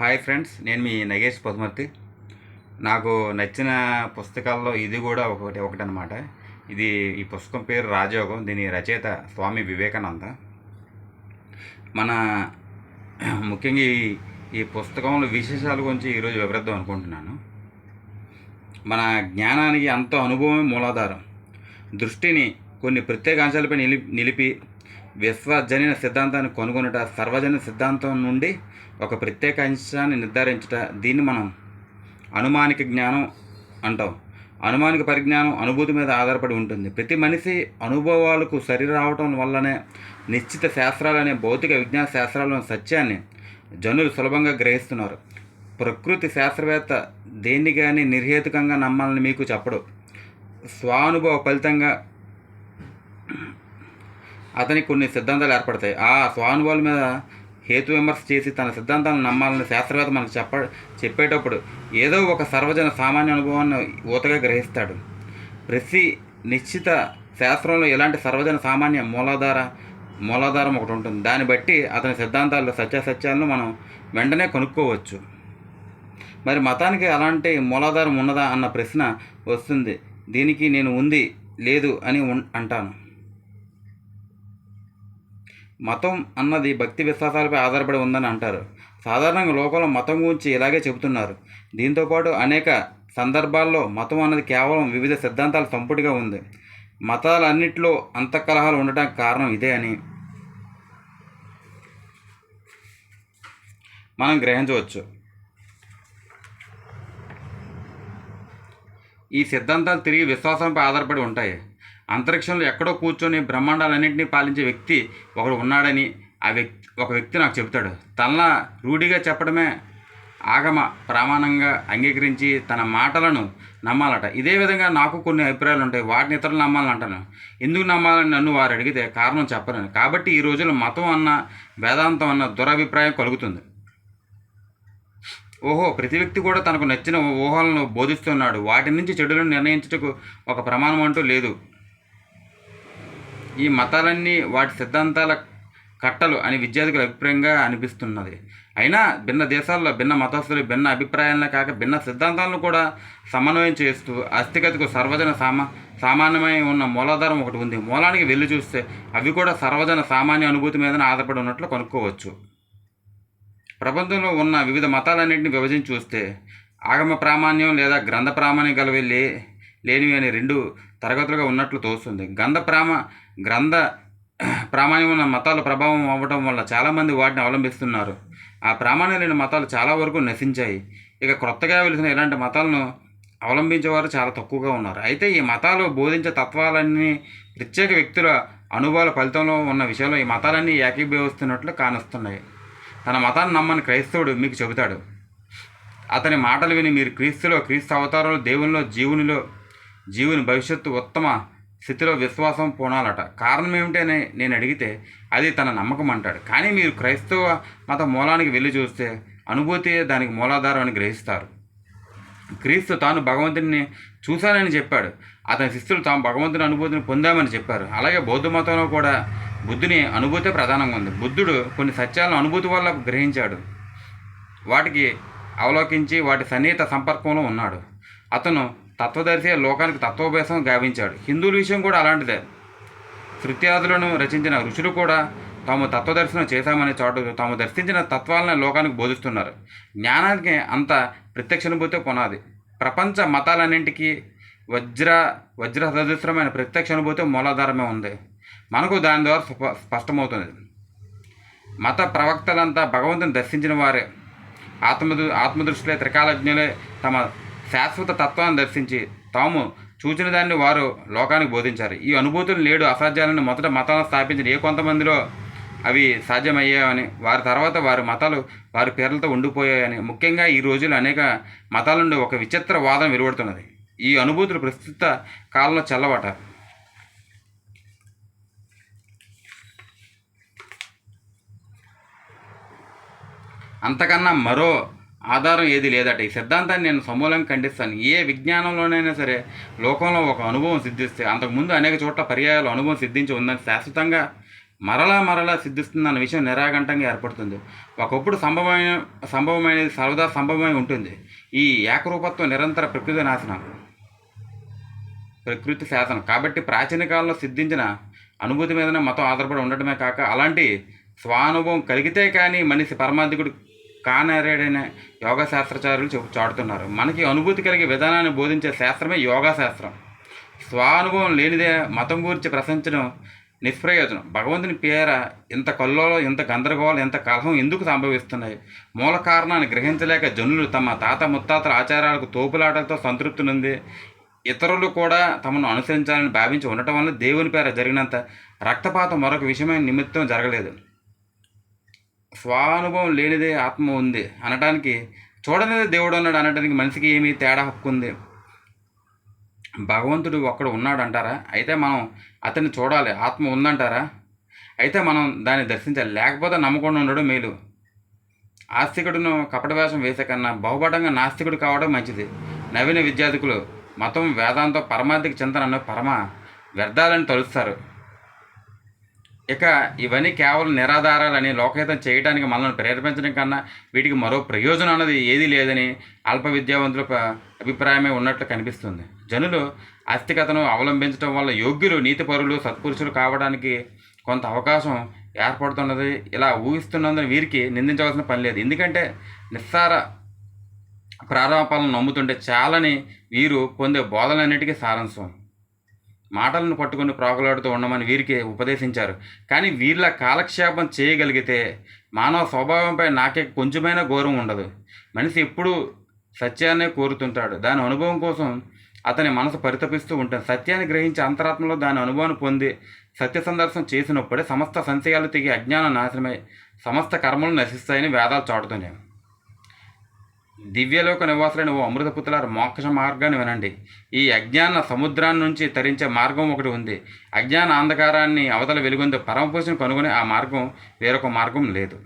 Hi friends, నేను మీ నగేష్ పశుమర్తి. నాకు నచ్చిన పుస్తకాల్లో ఇది కూడా ఒకటనమాట. ఈ పుస్తకం పేరు రాజయోగం. దీని రచయిత స్వామి వివేకానంద. మన ముఖ్యంగా ఈ పుస్తకంలో విశేషాల గురించి ఈరోజు వివరిద్దాం అనుకుంటున్నాను. మన జ్ఞానానికి అంత అనుభవమే మూలాధారం. దృష్టిని కొన్ని ప్రత్యేక అంశాలపై నిలిపి విశ్వజనీన సిద్ధాంతాన్ని కనుగొనుట, సర్వజన సిద్ధాంతం నుండి ఒక ప్రత్యేక అంశాన్ని నిర్ధారించుట, దీన్ని మనం అనుమానిక జ్ఞానం అంటాం. అనుమానిక పరిజ్ఞానం అనుభూతి మీద ఆధారపడి ఉంటుంది. ప్రతి మనిషి అనుభవాలకు సరిరావటం వల్లనే నిశ్చిత శాస్త్రాలనే భౌతిక విజ్ఞాన శాస్త్రాలను సత్యాన్ని జనులు సులభంగా గ్రహిస్తున్నారు. ప్రకృతి శాస్త్రవేత్త దేన్ని కానీ నిర్హేతుకంగా నమ్మాలని మీకు చెప్పడు. స్వానుభవ ఫలితంగా అతనికి కొన్ని సిద్ధాంతాలు ఏర్పడతాయి. ఆ స్వానుభవాల మీద హేతు విమర్శ చేసి తన సిద్ధాంతాలను నమ్మాలని శాస్త్రవేత్త మనకు చెప్పేటప్పుడు ఏదో ఒక సర్వజన సామాన్య అనుభవాన్ని ఊతగా గ్రహిస్తాడు. ప్రతి నిశ్చిత శాస్త్రంలో ఇలాంటి సర్వజన సామాన్య మూలాధారం ఒకటి ఉంటుంది. దాన్ని బట్టి అతని సిద్ధాంతాల్లో సత్యాసత్యాలను మనం వెంటనే కనుక్కోవచ్చు. మరి మతానికి అలాంటి మూలాధారం ఉన్నదా అన్న ప్రశ్న వస్తుంది. దీనికి నేను ఉంది లేదు అని అంటాను. మతం అన్నది భక్తి విశ్వాసాలపై ఆధారపడి ఉందని అంటారు. సాధారణంగా లోకంలో మతం గురించి ఇలాగే చెబుతున్నారు. దీంతోపాటు అనేక సందర్భాల్లో మతం అన్నది కేవలం వివిధ సిద్ధాంతాల సంపుటిగా ఉంది. మతాలన్నింటిలో అంతఃకలహాలు ఉండటానికి కారణం ఇదే అని మనం గ్రహించవచ్చు. ఈ సిద్ధాంతాలు తిరిగి విశ్వాసంపై ఆధారపడి ఉంటాయి. అంతరిక్షంలో ఎక్కడో కూర్చొని బ్రహ్మాండాలన్నింటినీ పాలించే వ్యక్తి ఒకడు ఉన్నాడని ఒక వ్యక్తి నాకు చెబుతాడు. తనలా రూఢిగా చెప్పడమే ఆగమ ప్రమాణంగా అంగీకరించి తన మాటలను నమ్మాలట. ఇదే విధంగా నాకు కొన్ని అభిప్రాయాలు ఉంటాయి. వాటిని ఇతరులు నమ్మాలని అంటాను. ఎందుకు నమ్మాలని నన్ను వారు అడిగితే కారణం చెప్పలేను. కాబట్టి ఈ రోజుల్లో మతం అన్న వేదాంతం అన్న దురభిప్రాయం కలుగుతుంది. ప్రతి వ్యక్తి కూడా తనకు నచ్చిన ఊహలను బోధిస్తున్నాడు. వాటి నుంచి చెడులను నిర్ణయించుటకు ఒక ప్రమాణం అంటూ లేదు. ఈ మతాలన్నీ వాటి సిద్ధాంతాల కట్టలు అని విద్యార్థుల అభిప్రాయంగా అనిపిస్తున్నది. అయినా భిన్న దేశాల్లో భిన్న మతస్థులు భిన్న అభిప్రాయాలనే కాక భిన్న సిద్ధాంతాలను కూడా సమన్వయం చేస్తూ అస్థిగతికు సర్వజన సామాన్యమై ఉన్న మూలాధారం ఒకటి ఉంది. మూలానికి వెళ్ళి చూస్తే అవి కూడా సర్వజన సామాన్య అనుభూతి మీద ఆధారపడి ఉన్నట్లు కనుక్కోవచ్చు. ప్రపంచంలో ఉన్న వివిధ మతాలన్నింటినీ విభజించి చూస్తే ఆగమ ప్రామాణ్యం లేదా గ్రంథ ప్రామాణ్యం గలవి లేనివి అని రెండు తరగతులుగా ఉన్నట్లు తోస్తుంది. గ్రంథ ప్రామాణ్యం ఉన్న మతాల ప్రభావం అవ్వడం వల్ల చాలామంది వాటిని అవలంబిస్తున్నారు. ఆ ప్రామాణ్యం లేని మతాలు చాలా వరకు నశించాయి. ఇక క్రొత్తగా వెలిసిన ఇలాంటి మతాలను అవలంబించేవారు చాలా తక్కువగా ఉన్నారు. అయితే ఈ మతాలు బోధించే తత్వాలన్నీ ప్రత్యేక వ్యక్తుల అనుభవాల ఫలితంలో ఉన్న విషయంలో ఈ మతాలన్నీ ఏకీభవిస్తున్నట్లు కానొస్తున్నాయి. తన మతాన్ని నమ్మని క్రైస్తవుడు మీకు చెబుతాడు. అతని మాటలు విని మీరు క్రీస్తు అవతారంలో దేవునిలో జీవుని భవిష్యత్తు ఉత్తమ స్థితిలో విశ్వాసం పోనాలట. కారణం ఏమిటని నేను అడిగితే అది తన నమ్మకం అంటాడు. కానీ మీరు క్రైస్తవ మత మూలానికి వెళ్ళి చూస్తే అనుభూతి దానికి మూలాధారం అని గ్రహిస్తారు. క్రీస్తు తాను భగవంతుని చూశానని చెప్పాడు. అతని శిష్యులు తాము భగవంతుని అనుభూతిని పొందామని చెప్పారు. అలాగే బౌద్ధ మతంలో కూడా బుద్ధుని అనుభూతే ప్రధానంగా ఉంది. బుద్ధుడు కొన్ని సత్యాలను అనుభూతి వల్ల గ్రహించాడు. వాటికి అవలోకించి వాటి సన్నిహిత సంపర్కంలో ఉన్నాడు. అతను తత్వదర్శి లోకానికి తత్వోపదేశం గావించాడు. హిందువుల విషయం కూడా అలాంటిదే. శృత్యాదులను రచించిన ఋషులు కూడా తాము తత్వదర్శనం చేశామనే చోటు తాము దర్శించిన తత్వాలను లోకానికి బోధిస్తున్నారు. జ్ఞానానికి అంత ప్రత్యక్షానుభూతి పునాది. ప్రపంచ మతాలన్నింటికీ వజ్ర సదృశ్యమైన ప్రత్యక్ష అనుభూతి మూలాధారమే ఉంది. మనకు దాని ద్వారా స్పష్టమవుతుంది. మత ప్రవక్తలంతా భగవంతుని దర్శించిన వారే. ఆత్మదృష్టిలే త్రికాలజ్ఞులే తమ శాశ్వత తత్వాన్ని దర్శించి తాము చూచిన దాన్ని వారు లోకానికి బోధించారు. ఈ అనుభూతులు నేడు అసాధ్యాలను మొదట మతాలను స్థాపించిన కొంతమందిలో అవి సాధ్యమయ్యాయని, వారి తర్వాత వారి మతాలు వారి పేర్లతో ఉండిపోయాయని. ముఖ్యంగా ఈ రోజుల్లో అనేక మతాల నుండి ఒక విచిత్ర వాదం వెలువడుతున్నది. ఈ అనుభూతులు ప్రస్తుత కాలంలో చెల్లవట. అంతకన్నా మరో ఆధారం ఏది లేదట. ఈ సిద్ధాంతాన్ని నేను సమూలంగా ఖండిస్తాను. ఏ విజ్ఞానంలోనైనా సరే లోకంలో ఒక అనుభవం సిద్ధిస్తే అంతకుముందు అనేక చోట్ల పర్యాయాలు అనుభవం సిద్ధించి ఉందని శాశ్వతంగా మరలా మరలా సిద్ధిస్తుందన్న విషయం నిరాఘంటంగా ఏర్పడుతుంది. ఒకప్పుడు సంభవమైనది సర్వదా సంభవమై ఉంటుంది. ఈ ఏకరూపత్వం నిరంతర ప్రకృతి శాసనం. కాబట్టి ప్రాచీన కాలంలో సిద్ధించిన అనుభూతి మీదనే మతం ఆధారపడి ఉండటమే కాక, అలాంటి స్వానుభవం కలిగితే కానీ మనిషి పరమాధికుడు కానరేడనే యోగా శాస్త్రచారులు చాటుతున్నారు. మనకి అనుభూతి కలిగే విధానాన్ని బోధించే శాస్త్రమే యోగా శాస్త్రం. స్వానుభవం లేనిదే మతం గురించి ప్రశంసడం నిష్ప్రయోజనం. భగవంతుని పేర ఇంత కల్లోలం, ఇంత గందరగోళం, ఇంత కలహం ఎందుకు సంభవిస్తున్నాయి? మూల కారణాన్ని గ్రహించలేక జనులు తమ తాత ముత్తాతల ఆచారాలకు తోపులాటలతో సంతృప్తి నుండి ఇతరులు కూడా తమను అనుసరించాలని భావించి ఉండటం వల్ల దేవుని పేర జరిగినంత రక్తపాతం మరొక విషయమైన నిమిత్తం జరగలేదు. స్వానుభవం లేనిదే ఆత్మ ఉంది అనటానికి, చూడనిదే దేవుడు ఉన్నాడు అనడానికి మనిషికి ఏమీ తేడా హక్కు ఉంది? భగవంతుడు ఒక్కడు ఉన్నాడు అంటారా? అయితే మనం అతన్ని చూడాలి. ఆత్మ ఉందంటారా? అయితే మనం దాన్ని దర్శించాలి. లేకపోతే నమ్మకుండా ఉండడం మేలు. ఆస్తికుడును కపట వేషం వేసే కన్నా బహుపటంగా నాస్తికుడు కావడం మంచిది. నవీన విద్యార్థికులు మతం, వేదాంతం, పరమార్థిక చింతనను పరమ వ్యర్థాలని తలుస్తారు. ఇక ఇవన్నీ కేవలం నిరాధారాలని లోకహితం చేయడానికి మనల్ని ప్రేరేపించడం కన్నా వీటికి మరో ప్రయోజనం అన్నది ఏదీ లేదని అల్ప విద్యావంతుల అభిప్రాయమే ఉన్నట్లు కనిపిస్తుంది. జనులు ఆస్తికతను అవలంబించడం వల్ల యోగ్యులు, నీతిపరులు, సత్పురుషులు కావడానికి కొంత అవకాశం ఏర్పడుతున్నది. ఇలా ఊహిస్తున్నందున వీరికి నిందించవలసిన పని లేదు. ఎందుకంటే నిస్సార ప్రారంభాలను నమ్ముతుంటే చాలని వీరు పొందే బోధనలన్నిటికీ సారాంశం. మాటలను పట్టుకుని ప్రాకులాడుతూ ఉండమని వీరికి ఉపదేశించారు. కానీ వీళ్ళ కాలక్షేపం చేయగలిగితే మానవ స్వభావంపై నాకే కొంచెమైనా గౌరవం ఉండదు. మనిషి ఎప్పుడూ సత్యాన్నే కోరుతుంటాడు. దాని అనుభవం కోసం అతని మనసు పరితపిస్తూ ఉంటుంది. సత్యాన్ని గ్రహించి అంతరాత్మలో దాని అనుభవాన్ని పొంది సత్య సందర్శనం చేసినప్పుడే సమస్త సంశయాలు తెగి అజ్ఞానం నాశనమై సమస్త కర్మలు నశిస్తాయని వేదాలు చాటుతున్నాయి. దివ్యలోక నివాసులైన ఓ అమృతపుత్రులారా, మోక్ష మార్గాన్ని వినండి. ఈ అజ్ఞాన సముద్రాన్ని నుంచి తరించే మార్గం ఒకటి ఉంది. అజ్ఞాన అంధకారాన్ని అవతల వెలుగొంది పరమపురుషుని కనుగొని ఆ మార్గం వేరొక మార్గం లేదు.